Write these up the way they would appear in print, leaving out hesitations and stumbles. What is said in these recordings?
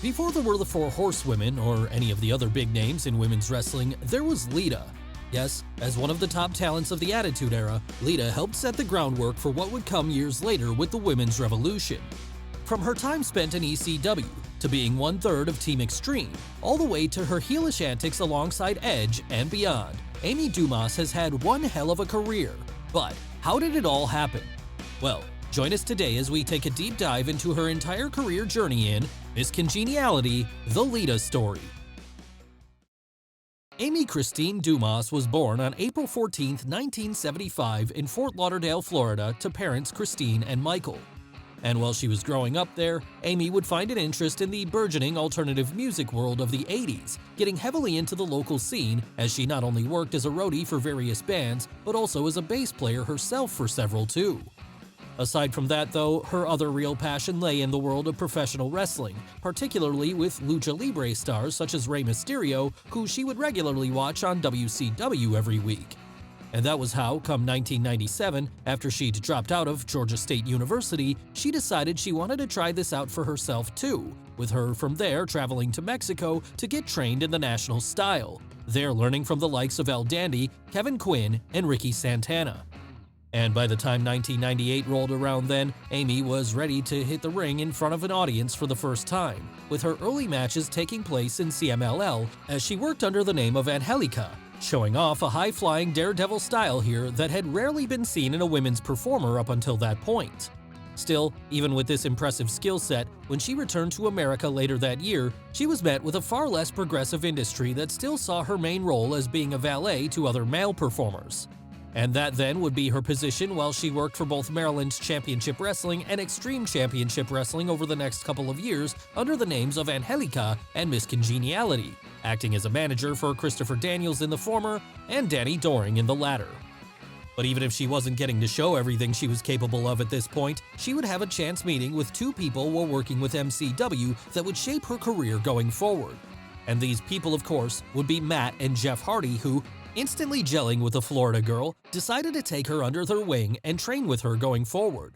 Before there were the Four Horsewomen or any of the other big names in women's wrestling, there was Lita. Yes, as one of the top talents of the Attitude Era, Lita helped set the groundwork for what would come years later with the Women's Revolution. From her time spent in ECW, to being one-third of Team Xtreme, all the way to her heelish antics alongside Edge and beyond, Amy Dumas has had one hell of a career. But how did it all happen? Well, join us today as we take a deep dive into her entire career journey in Miss Congeniality, The Lita Story. Amy Christine Dumas was born on April 14, 1975 in Fort Lauderdale, Florida, to parents Christine and Michael. And while she was growing up there, Amy would find an interest in the burgeoning alternative music world of the 80s, getting heavily into the local scene as she not only worked as a roadie for various bands, but also as a bass player herself for several too. Aside from that though, her other real passion lay in the world of professional wrestling, particularly with lucha libre stars such as Rey Mysterio, who she would regularly watch on WCW every week. And that was how, come 1997, after she'd dropped out of Georgia State University, she decided she wanted to try this out for herself too, with her from there traveling to Mexico to get trained in the national style, there learning from the likes of El Dandy, Kevin Quinn, and Ricky Santana. And by the time 1998 rolled around then, Amy was ready to hit the ring in front of an audience for the first time, with her early matches taking place in CMLL as she worked under the name of Angelica, showing off a high-flying daredevil style here that had rarely been seen in a women's performer up until that point. Still, even with this impressive skill set, when she returned to America later that year, she was met with a far less progressive industry that still saw her main role as being a valet to other male performers. And that then would be her position while she worked for both Maryland Championship Wrestling and Extreme Championship Wrestling over the next couple of years under the names of Angelica and Miss Congeniality, acting as a manager for Christopher Daniels in the former and Danny Doring in the latter. But even if she wasn't getting to show everything she was capable of at this point, she would have a chance meeting with two people while working with MCW that would shape her career going forward. And these people, of course, would be Matt and Jeff Hardy, who, instantly gelling with the Florida girl, decided to take her under their wing and train with her going forward.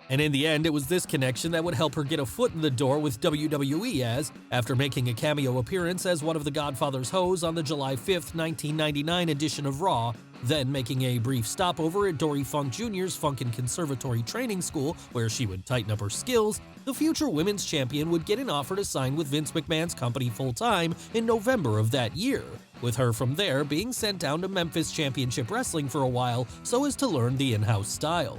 And in the end, it was this connection that would help her get a foot in the door with WWE as, after making a cameo appearance as one of the Godfather's hoes on the July 5th, 1999 edition of Raw, then making a brief stopover at Dory Funk Jr.'s Funkin' Conservatory Training School where she would tighten up her skills, the future women's champion would get an offer to sign with Vince McMahon's company full-time in November of that year, with her from there being sent down to Memphis Championship Wrestling for a while so as to learn the in-house style.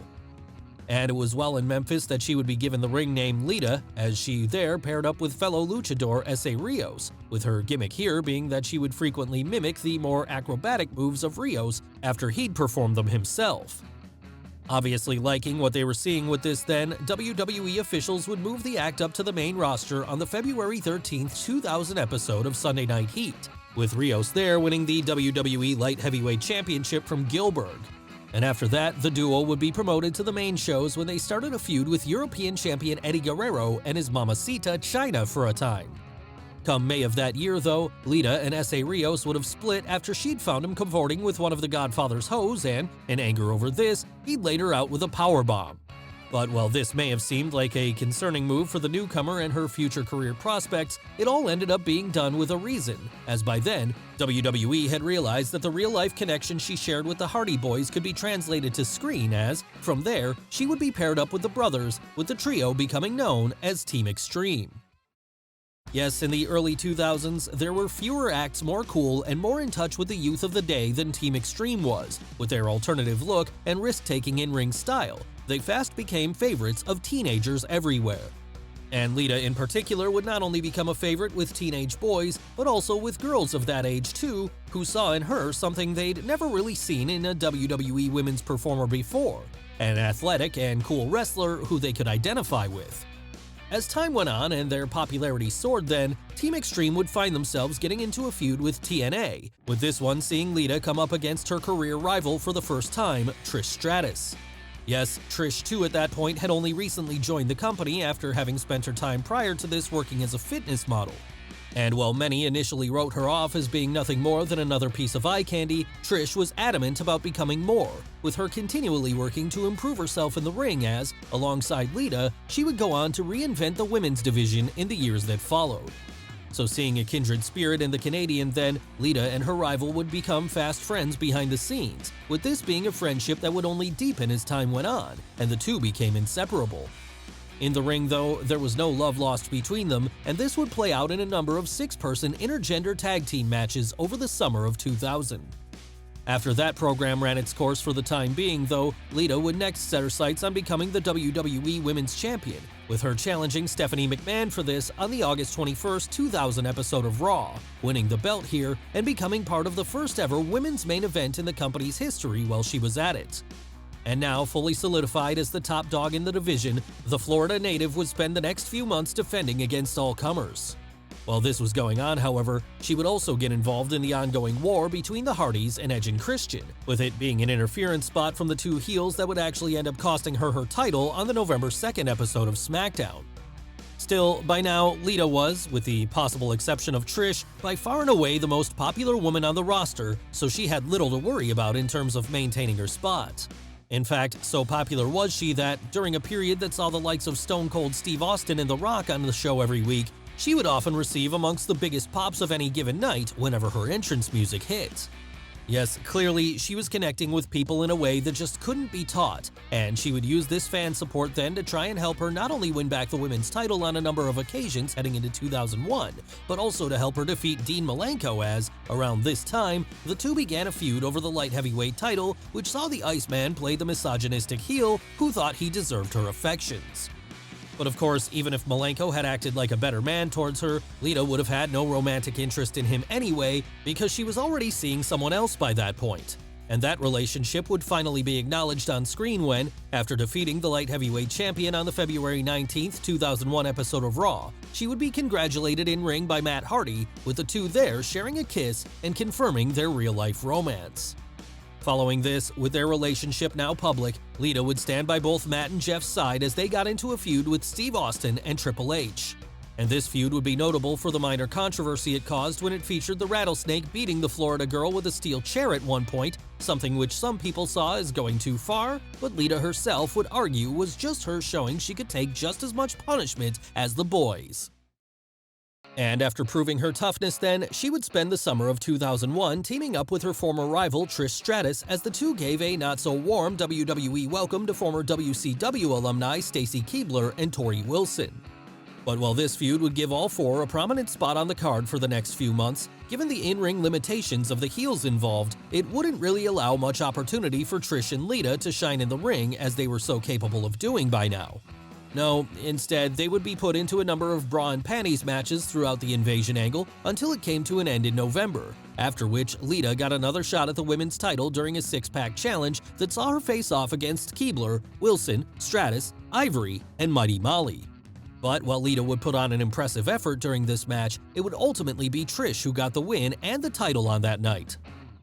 And it was while in Memphis that she would be given the ring name Lita, as she there paired up with fellow luchador S.A. Rios, with her gimmick here being that she would frequently mimic the more acrobatic moves of Rios after he'd performed them himself. Obviously liking what they were seeing with this then, WWE officials would move the act up to the main roster on the February 13, 2000 episode of Sunday Night Heat, with Rios there winning the WWE Light Heavyweight Championship from Gillberg. And after that, the duo would be promoted to the main shows when they started a feud with European champion Eddie Guerrero and his mamacita Chyna for a time. Come May of that year though, Lita and S.A. Rios would have split after she'd found him cavorting with one of the Godfather's hoes and, in anger over this, he'd laid her out with a powerbomb. But while this may have seemed like a concerning move for the newcomer and her future career prospects, it all ended up being done with a reason, as by then, WWE had realized that the real-life connection she shared with the Hardy Boys could be translated to screen as, from there, she would be paired up with the brothers, with the trio becoming known as Team Xtreme. Yes, in the early 2000s, there were fewer acts more cool and more in touch with the youth of the day than Team Xtreme was, with their alternative look and risk-taking in-ring style. They fast became favorites of teenagers everywhere. And Lita in particular would not only become a favorite with teenage boys, but also with girls of that age too, who saw in her something they'd never really seen in a WWE women's performer before, an athletic and cool wrestler who they could identify with. As time went on and their popularity soared then, Team Xtreme would find themselves getting into a feud with TNA, with this one seeing Lita come up against her career rival for the first time, Trish Stratus. Yes, Trish too at that point had only recently joined the company after having spent her time prior to this working as a fitness model. And while many initially wrote her off as being nothing more than another piece of eye candy, Trish was adamant about becoming more, with her continually working to improve herself in the ring as, alongside Lita, she would go on to reinvent the women's division in the years that followed. So seeing a kindred spirit in the Canadian then, Lita and her rival would become fast friends behind the scenes, with this being a friendship that would only deepen as time went on, and the two became inseparable. In the ring, though, there was no love lost between them, and this would play out in a number of six-person intergender tag team matches over the summer of 2000. After that program ran its course for the time being, though, Lita would next set her sights on becoming the WWE Women's Champion, with her challenging Stephanie McMahon for this on the August 21, 2000 episode of Raw, winning the belt here and becoming part of the first ever women's main event in the company's history while she was at it. And now, fully solidified as the top dog in the division, the Florida native would spend the next few months defending against all comers. While this was going on, however, she would also get involved in the ongoing war between the Hardys and Edge and Christian, with it being an interference spot from the two heels that would actually end up costing her her title on the November 2nd episode of SmackDown. Still, by now, Lita was, with the possible exception of Trish, by far and away the most popular woman on the roster, so she had little to worry about in terms of maintaining her spot. In fact, so popular was she that, during a period that saw the likes of Stone Cold Steve Austin and The Rock on the show every week, she would often receive amongst the biggest pops of any given night whenever her entrance music hit. Yes, clearly, she was connecting with people in a way that just couldn't be taught, and she would use this fan support then to try and help her not only win back the women's title on a number of occasions heading into 2001, but also to help her defeat Dean Malenko as, around this time, the two began a feud over the light heavyweight title, which saw the Iceman play the misogynistic heel who thought he deserved her affections. But of course, even if Malenko had acted like a better man towards her, Lita would have had no romantic interest in him anyway because she was already seeing someone else by that point. And that relationship would finally be acknowledged on screen when, after defeating the light heavyweight champion on the February 19, 2001 episode of Raw, she would be congratulated in-ring by Matt Hardy, with the two there sharing a kiss and confirming their real-life romance. Following this, with their relationship now public, Lita would stand by both Matt and Jeff's side as they got into a feud with Steve Austin and Triple H. And this feud would be notable for the minor controversy it caused when it featured the Rattlesnake beating the Florida girl with a steel chair at one point, something which some people saw as going too far, but Lita herself would argue was just her showing she could take just as much punishment as the boys. And after proving her toughness then, she would spend the summer of 2001 teaming up with her former rival Trish Stratus as the two gave a not-so-warm WWE welcome to former WCW alumni Stacy Keibler and Tori Wilson. But while this feud would give all four a prominent spot on the card for the next few months, given the in-ring limitations of the heels involved, it wouldn't really allow much opportunity for Trish and Lita to shine in the ring as they were so capable of doing by now. No, instead, they would be put into a number of bra and panties matches throughout the Invasion angle until it came to an end in November, after which Lita got another shot at the women's title during a six-pack challenge that saw her face off against Keibler, Wilson, Stratus, Ivory, and Mighty Molly. But while Lita would put on an impressive effort during this match, it would ultimately be Trish who got the win and the title on that night.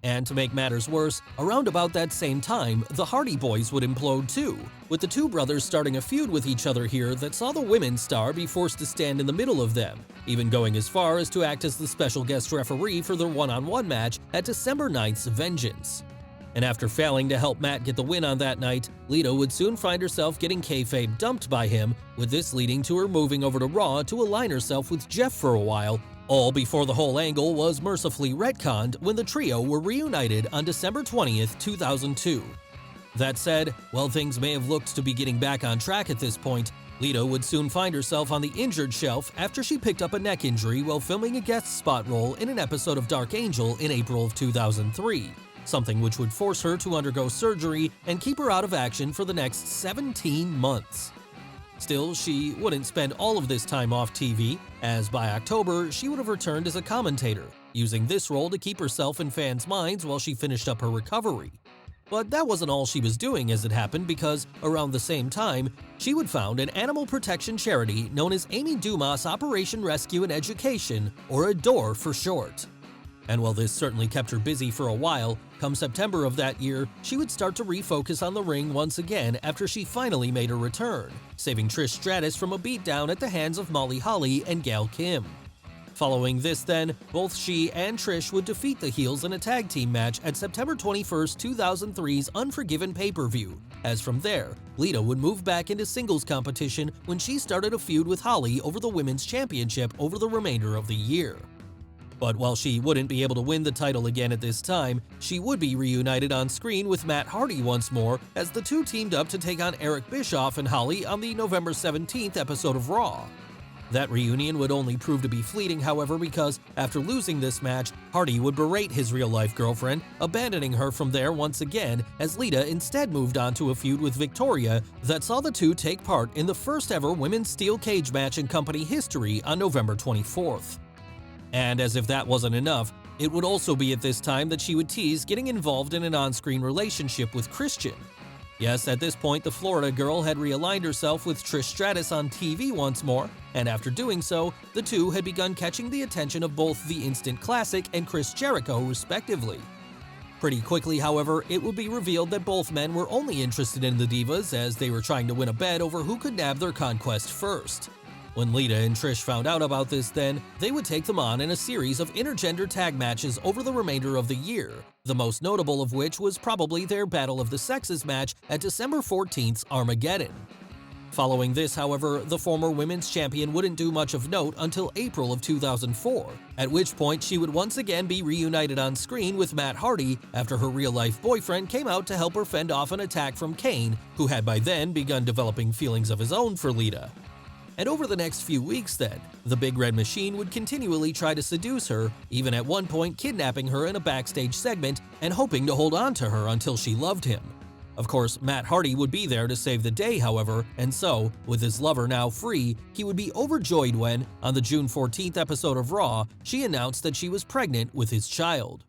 And to make matters worse, around about that same time, the Hardy Boys would implode too, with the two brothers starting a feud with each other here that saw the women's star be forced to stand in the middle of them, even going as far as to act as the special guest referee for their one-on-one match at December 9th's Vengeance. And after failing to help Matt get the win on that night, Lita would soon find herself getting kayfabe dumped by him, with this leading to her moving over to Raw to align herself with Jeff for a while, all before the whole angle was mercifully retconned when the trio were reunited on December 20th, 2002. That said, while things may have looked to be getting back on track at this point, Lita would soon find herself on the injured shelf after she picked up a neck injury while filming a guest spot role in an episode of Dark Angel in April of 2003, something which would force her to undergo surgery and keep her out of action for the next 17 months. Still, she wouldn't spend all of this time off TV, as by October, she would have returned as a commentator, using this role to keep herself in fans' minds while she finished up her recovery. But that wasn't all she was doing as it happened, because around the same time, she would found an animal protection charity known as Amy Dumas Operation Rescue and Education, or ADORE for short. And while this certainly kept her busy for a while, come September of that year, she would start to refocus on the ring once again after she finally made her return, saving Trish Stratus from a beatdown at the hands of Molly Holly and Gail Kim. Following this then, both she and Trish would defeat the heels in a tag team match at September 21, 2003's Unforgiven pay-per-view, as from there, Lita would move back into singles competition when she started a feud with Holly over the Women's Championship over the remainder of the year. But while she wouldn't be able to win the title again at this time, she would be reunited on screen with Matt Hardy once more as the two teamed up to take on Eric Bischoff and Holly on the November 17th episode of Raw. That reunion would only prove to be fleeting, however, because after losing this match, Hardy would berate his real-life girlfriend, abandoning her from there once again as Lita instead moved on to a feud with Victoria that saw the two take part in the first-ever women's steel cage match in company history on November 24th. And as if that wasn't enough, it would also be at this time that she would tease getting involved in an on-screen relationship with Christian. Yes, at this point, the Florida girl had realigned herself with Trish Stratus on TV once more, and after doing so, the two had begun catching the attention of both the Instant Classic and Chris Jericho, respectively. Pretty quickly, however, it would be revealed that both men were only interested in the Divas as they were trying to win a bet over who could nab their conquest first. When Lita and Trish found out about this then, they would take them on in a series of intergender tag matches over the remainder of the year, the most notable of which was probably their Battle of the Sexes match at December 14th's Armageddon. Following this, however, the former women's champion wouldn't do much of note until April of 2004, at which point she would once again be reunited on screen with Matt Hardy after her real-life boyfriend came out to help her fend off an attack from Kane, who had by then begun developing feelings of his own for Lita. And over the next few weeks then, the Big Red Machine would continually try to seduce her, even at one point kidnapping her in a backstage segment and hoping to hold on to her until she loved him. Of course, Matt Hardy would be there to save the day, however, and so, with his lover now free, he would be overjoyed when, on the June 14th episode of Raw, she announced that she was pregnant with his child.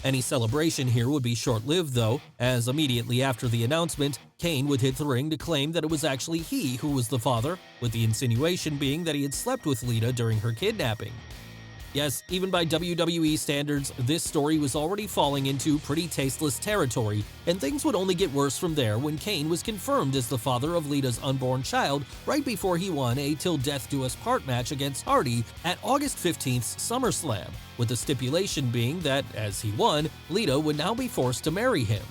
Any celebration here would be short-lived though, as immediately after the announcement, Kane would hit the ring to claim that it was actually he who was the father, with the insinuation being that he had slept with Lita during her kidnapping. Yes, even by WWE standards, this story was already falling into pretty tasteless territory, and things would only get worse from there when Kane was confirmed as the father of Lita's unborn child right before he won a Till Death Do Us Part match against Hardy at August 15th's SummerSlam, with the stipulation being that, as he won, Lita would now be forced to marry him.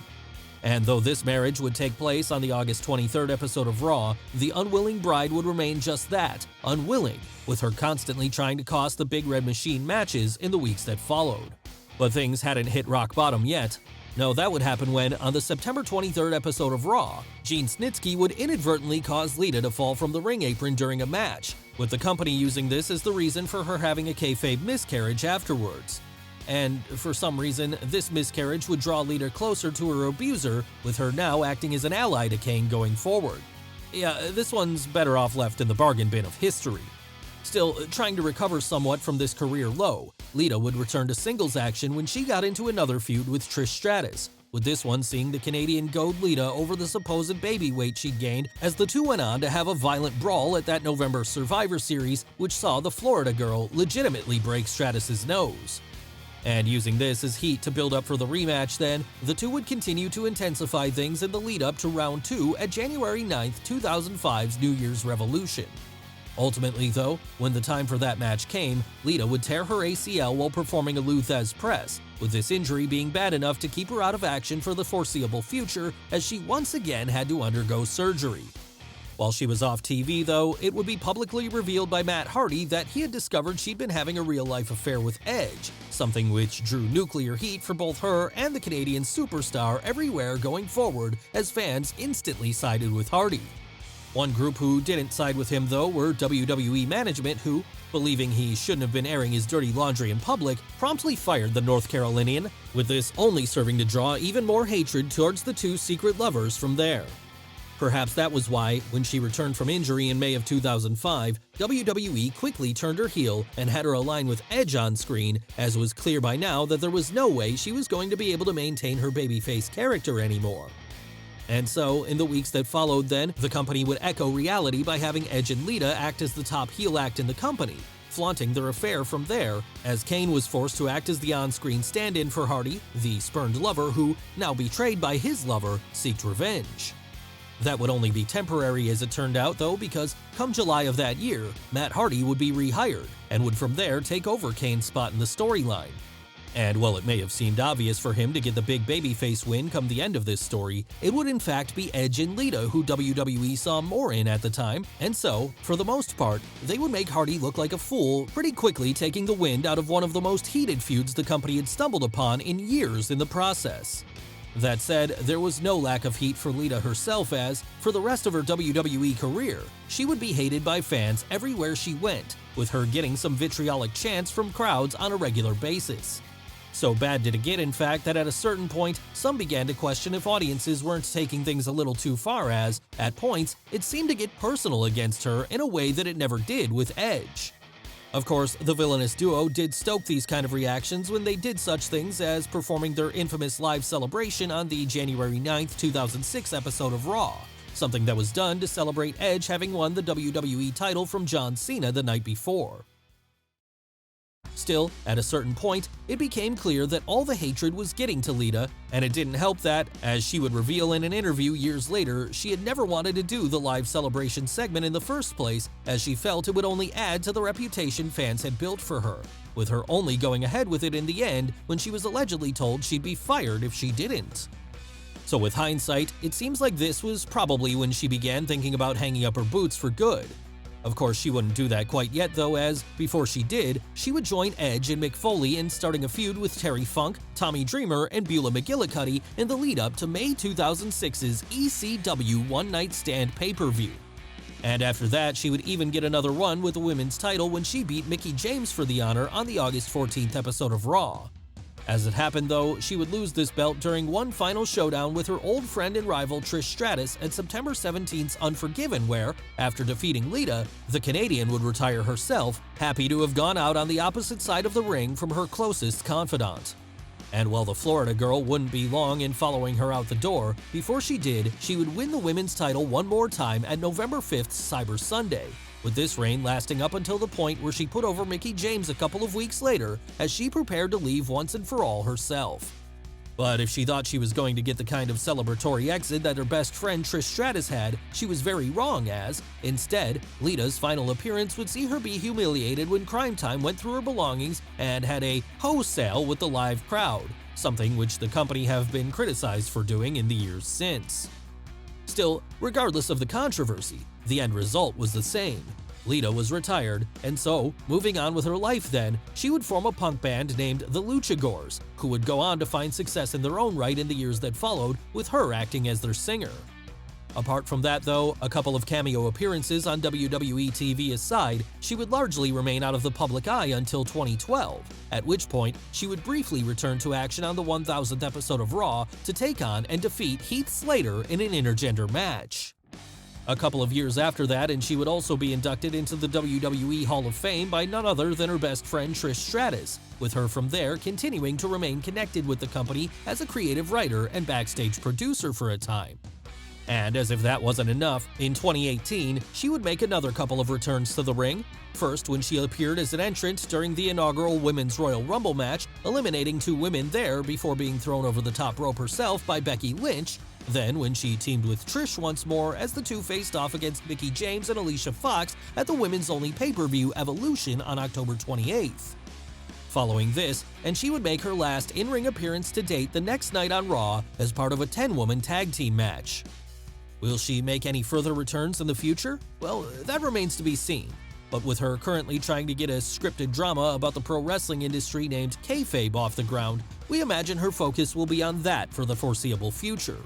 And though this marriage would take place on the August 23rd episode of Raw, the unwilling bride would remain just that, unwilling, with her constantly trying to cost the Big Red Machine matches in the weeks that followed. But things hadn't hit rock bottom yet. No, that would happen when, on the September 23rd episode of Raw, Gene Snitsky would inadvertently cause Lita to fall from the ring apron during a match, with the company using this as the reason for her having a kayfabe miscarriage afterwards. And for some reason, this miscarriage would draw Lita closer to her abuser, with her now acting as an ally to Kane going forward. Yeah, this one's better off left in the bargain bin of history. Still, trying to recover somewhat from this career low, Lita would return to singles action when she got into another feud with Trish Stratus, with this one seeing the Canadian goad Lita over the supposed baby weight she'd gained as the two went on to have a violent brawl at that November Survivor Series, which saw the Florida girl legitimately break Stratus's nose. And using this as heat to build up for the rematch then, the two would continue to intensify things in the lead-up to Round 2 at January 9th, 2005's New Year's Revolution. Ultimately though, when the time for that match came, Lita would tear her ACL while performing a Lou Thesz press, with this injury being bad enough to keep her out of action for the foreseeable future as she once again had to undergo surgery. While she was off TV, though, it would be publicly revealed by Matt Hardy that he had discovered she'd been having a real-life affair with Edge, something which drew nuclear heat for both her and the Canadian superstar everywhere going forward as fans instantly sided with Hardy. One group who didn't side with him, though, were WWE management who, believing he shouldn't have been airing his dirty laundry in public, promptly fired the North Carolinian, with this only serving to draw even more hatred towards the two secret lovers from there. Perhaps that was why, when she returned from injury in May of 2005, WWE quickly turned her heel and had her align with Edge on screen, as it was clear by now that there was no way she was going to be able to maintain her babyface character anymore. And so, in the weeks that followed then, the company would echo reality by having Edge and Lita act as the top heel act in the company, flaunting their affair from there, as Kane was forced to act as the on-screen stand-in for Hardy, the spurned lover who, now betrayed by his lover, seeked revenge. That would only be temporary as it turned out though, because come July of that year, Matt Hardy would be rehired and would from there take over Kane's spot in the storyline. And while it may have seemed obvious for him to get the big babyface win come the end of this story, it would in fact be Edge and Lita who WWE saw more in at the time, and so, for the most part, they would make Hardy look like a fool, pretty quickly taking the wind out of one of the most heated feuds the company had stumbled upon in years in the process. That said, there was no lack of heat for Lita herself as, for the rest of her WWE career, she would be hated by fans everywhere she went, with her getting some vitriolic chants from crowds on a regular basis. So bad did it get, in fact, that at a certain point, some began to question if audiences weren't taking things a little too far as, at points, it seemed to get personal against her in a way that it never did with Edge. Of course, the villainous duo did stoke these kind of reactions when they did such things as performing their infamous live celebration on the January 9th, 2006 episode of Raw, something that was done to celebrate Edge having won the WWE title from John Cena the night before. Still, at a certain point, it became clear that all the hatred was getting to Lita, and it didn't help that, as she would reveal in an interview years later, she had never wanted to do the live celebration segment in the first place, as she felt it would only add to the reputation fans had built for her, with her only going ahead with it in the end when she was allegedly told she'd be fired if she didn't. So with hindsight, it seems like this was probably when she began thinking about hanging up her boots for good. Of course, she wouldn't do that quite yet though, as, before she did, she would join Edge and Mick Foley in starting a feud with Terry Funk, Tommy Dreamer, and Beulah McGillicuddy in the lead-up to May 2006's ECW One Night Stand pay-per-view. And after that, she would even get another run with the women's title when she beat Mickie James for the honor on the August 14th episode of Raw. As it happened though, she would lose this belt during one final showdown with her old friend and rival Trish Stratus at September 17th's Unforgiven where, after defeating Lita, the Canadian would retire herself, happy to have gone out on the opposite side of the ring from her closest confidant. And while the Florida girl wouldn't be long in following her out the door, before she did, she would win the women's title one more time at November 5th's Cyber Sunday, with this reign lasting up until the point where she put over Mickie James a couple of weeks later as she prepared to leave once and for all herself. But if she thought she was going to get the kind of celebratory exit that her best friend Trish Stratus had, she was very wrong as, instead, Lita's final appearance would see her be humiliated when Crime Time went through her belongings and had a hoe sale with the live crowd, something which the company have been criticized for doing in the years since. Still, regardless of the controversy, the end result was the same. Lita was retired, and so, moving on with her life then, she would form a punk band named the Luchagors, who would go on to find success in their own right in the years that followed, with her acting as their singer. Apart from that though, a couple of cameo appearances on WWE TV aside, she would largely remain out of the public eye until 2012, at which point she would briefly return to action on the 1000th episode of Raw to take on and defeat Heath Slater in an intergender match. A couple of years after that, and she would also be inducted into the WWE Hall of Fame by none other than her best friend Trish Stratus, with her from there continuing to remain connected with the company as a creative writer and backstage producer for a time. And as if that wasn't enough, in 2018, she would make another couple of returns to the ring. First, when she appeared as an entrant during the inaugural Women's Royal Rumble match, eliminating 2 women there before being thrown over the top rope herself by Becky Lynch. Then, when she teamed with Trish once more as the two faced off against Mickie James and Alicia Fox at the women's-only pay-per-view Evolution on October 28th. Following this, and she would make her last in-ring appearance to date the next night on Raw as part of a 10-woman tag team match. Will she make any further returns in the future? Well, that remains to be seen. But with her currently trying to get a scripted drama about the pro wrestling industry named Kayfabe off the ground, we imagine her focus will be on that for the foreseeable future.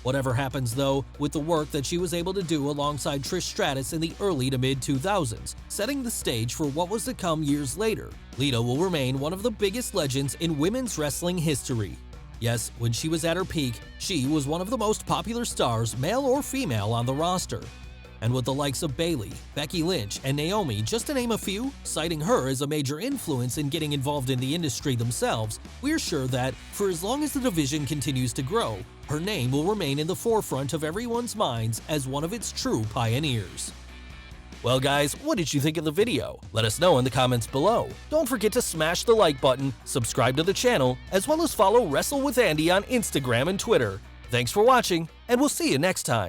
Whatever happens though, with the work that she was able to do alongside Trish Stratus in the early to mid-2000s, setting the stage for what was to come years later, Lita will remain one of the biggest legends in women's wrestling history. Yes, when she was at her peak, she was one of the most popular stars, male or female, on the roster. And with the likes of Bayley, Becky Lynch, and Naomi, just to name a few, citing her as a major influence in getting involved in the industry themselves, we're sure that, for as long as the division continues to grow, her name will remain in the forefront of everyone's minds as one of its true pioneers. Well guys, what did you think of the video? Let us know in the comments below. Don't forget to smash the like button, subscribe to the channel, as well as follow Wrestle with Andy on Instagram and Twitter. Thanks for watching, and we'll see you next time.